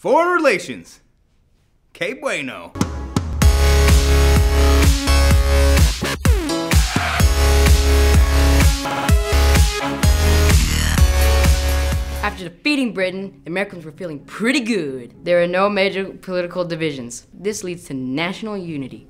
Foreign relations. Que bueno. After defeating Britain, the Americans were feeling pretty good. There are no major political divisions. This leads to national unity.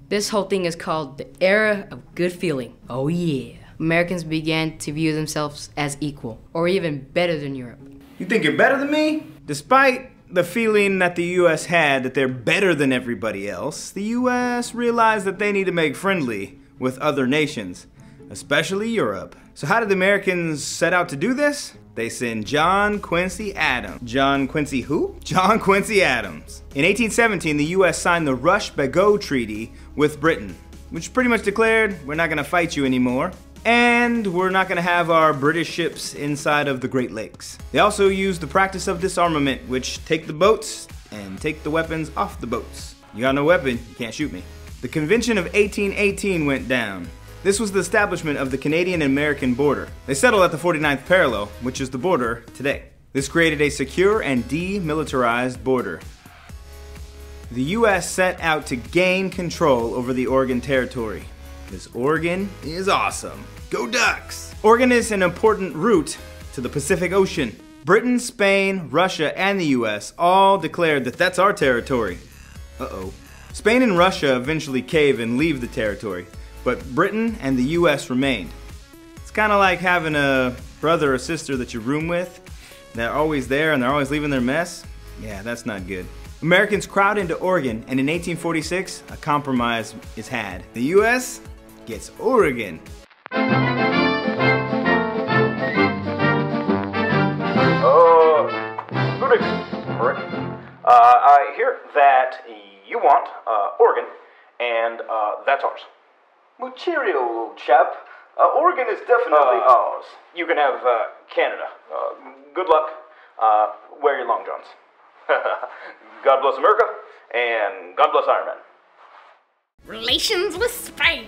This whole thing is called the era of good feeling. Oh yeah. Americans began to view themselves as equal, or even better than Europe. You think you're better than me? Despite the feeling that the US had that they're better than everybody else, the US realized that they need to make friendly with other nations, especially Europe. So how did the Americans set out to do this? They send John Quincy Adams. John Quincy who? John Quincy Adams. In 1817, the US signed the Rush-Bagot Treaty with Britain, which pretty much declared, we're not gonna fight you anymore, and we're not gonna have our British ships inside of the Great Lakes. They also used the practice of disarmament, which take the boats and take the weapons off the boats. You got no weapon, you can't shoot me. The Convention of 1818 went down. This was the establishment of the Canadian and American border. They settled at the 49th parallel, which is the border today. This created a secure and demilitarized border. The US set out to gain control over the Oregon Territory. This Oregon is awesome. Go Ducks! Oregon is an important route to the Pacific Ocean. Britain, Spain, Russia, and the US all declared that that's our territory. Uh-oh. Spain and Russia eventually cave and leave the territory, but Britain and the US remained. It's kind of like having a brother or sister that you room with. They're always there and they're always leaving their mess. Yeah, that's not good. Americans crowd into Oregon, and in 1846, a compromise is had. The US gets Oregon. Good evening, Rick. I hear that you want Oregon, and that's ours. Well, cheerio, old chap. Oregon is definitely ours. You can have Canada. Good luck. Wear your long johns. God bless America, and God bless Iron Man. Relations with Spain.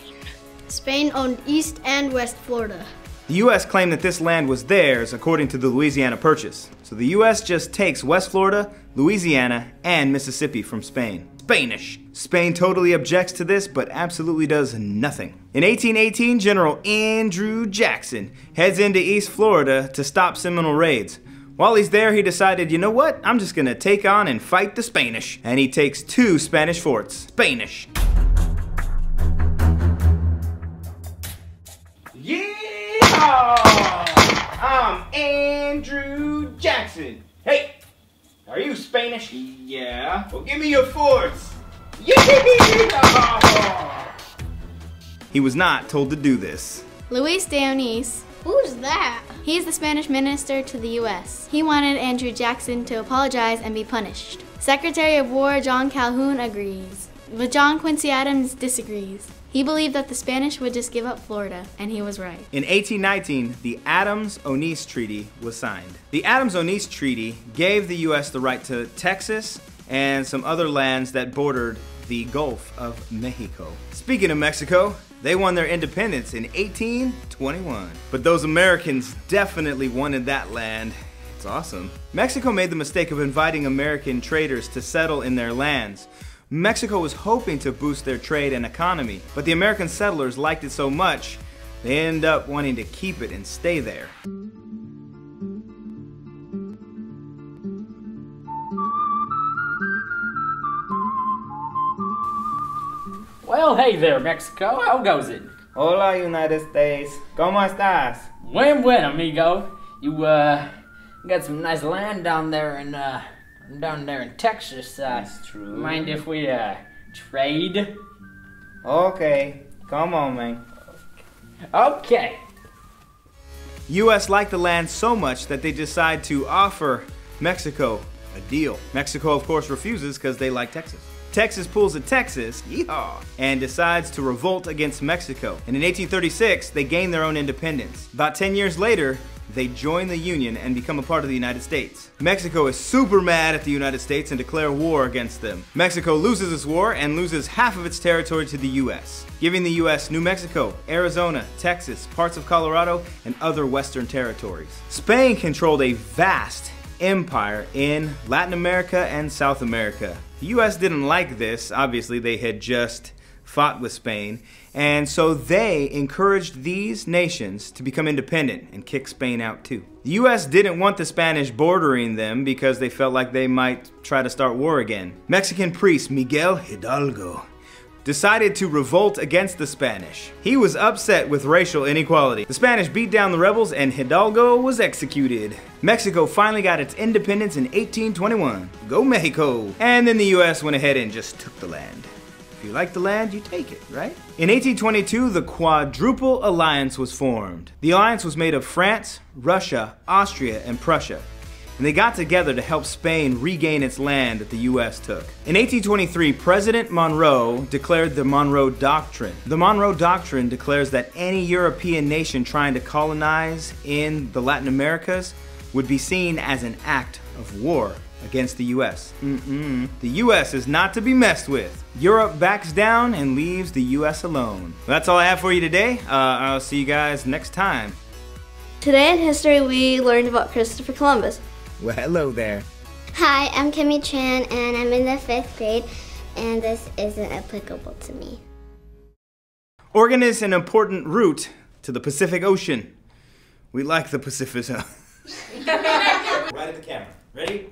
Spain owned East and West Florida. The US claimed that this land was theirs according to the Louisiana Purchase. So the US just takes West Florida, Louisiana, and Mississippi from Spain. Spanish. Spain totally objects to this, but absolutely does nothing. In 1818, General Andrew Jackson heads into East Florida to stop Seminole raids. While he's there, he decided, you know what? I'm just gonna take on and fight the Spanish. And he takes 2 Spanish forts. Spanish. Yeah! I'm Andrew Jackson. Hey! Are you Spanish? Yeah. Well, give me your forts. Yeah! He was not told to do this. Luis DEONIS. Who's that? He's the Spanish minister to the U.S. He wanted Andrew Jackson to apologize and be punished. Secretary of War John Calhoun agrees, but John Quincy Adams disagrees. He believed that the Spanish would just give up Florida, and he was right. In 1819, the ADAVS-ONIS Treaty was signed. The ADAVS-ONIS Treaty gave the U.S. the right to Texas and some other lands that bordered the Gulf of Mexico. Speaking of Mexico, they won their independence in 1821. But those Americans definitely wanted that land. It's awesome. Mexico made the mistake of inviting American traders to settle in their lands. Mexico was hoping to boost their trade and economy, but the American settlers liked it so much, they ended up wanting to keep it and stay there. Well, hey there, Mexico. How goes it? Hola, United States. ¿Cómo estás? Buen, amigo. You, got some nice land down there in Texas. That's true. Mind if we, trade? Okay. Come on, man. Okay. U.S. liked the land so much that they decide to offer Mexico a deal. Mexico, of course, refuses because they like Texas. Texas pulls a Texas, yeehaw, and decides to revolt against Mexico. And in 1836, they gain their own independence. About 10 years later, they join the Union and become a part of the United States. Mexico is super mad at the United States and declare war against them. Mexico loses this war and loses half of its territory to the US, giving the US New Mexico, Arizona, Texas, parts of Colorado, and other western territories. Spain controlled a vast empire in Latin America and South America. The US didn't like this. Obviously, they had just fought with Spain, and so they encouraged these nations to become independent and kick Spain out too. The US didn't want the Spanish bordering them because they felt like they might try to start war again. Mexican priest Miguel Hidalgo decided to revolt against the Spanish. He was upset with racial inequality. The Spanish beat down the rebels and Hidalgo was executed. Mexico finally got its independence in 1821. Go Mexico! And then the US went ahead and just took the land. If you like the land, you take it, right? In 1822, the Quadruple Alliance was formed. The alliance was made of France, Russia, Austria, and Prussia. And they got together to help Spain regain its land that the US took. In 1823, President Monroe declared the Monroe Doctrine. The Monroe Doctrine declares that any European nation trying to colonize in the Latin Americas would be seen as an act of war against the US. The US is not to be messed with. Europe backs down and leaves the US alone. Well, that's all I have for you today. I'll see you guys next time. Today in history, we learned about Christopher Columbus. Well, hello there. Hi, I'm Kimmy Chan, and I'm in the 5th grade, and this isn't applicable to me. Oregon is an important route to the Pacific Ocean. We like the Pacific Ocean. Right at the camera. Ready?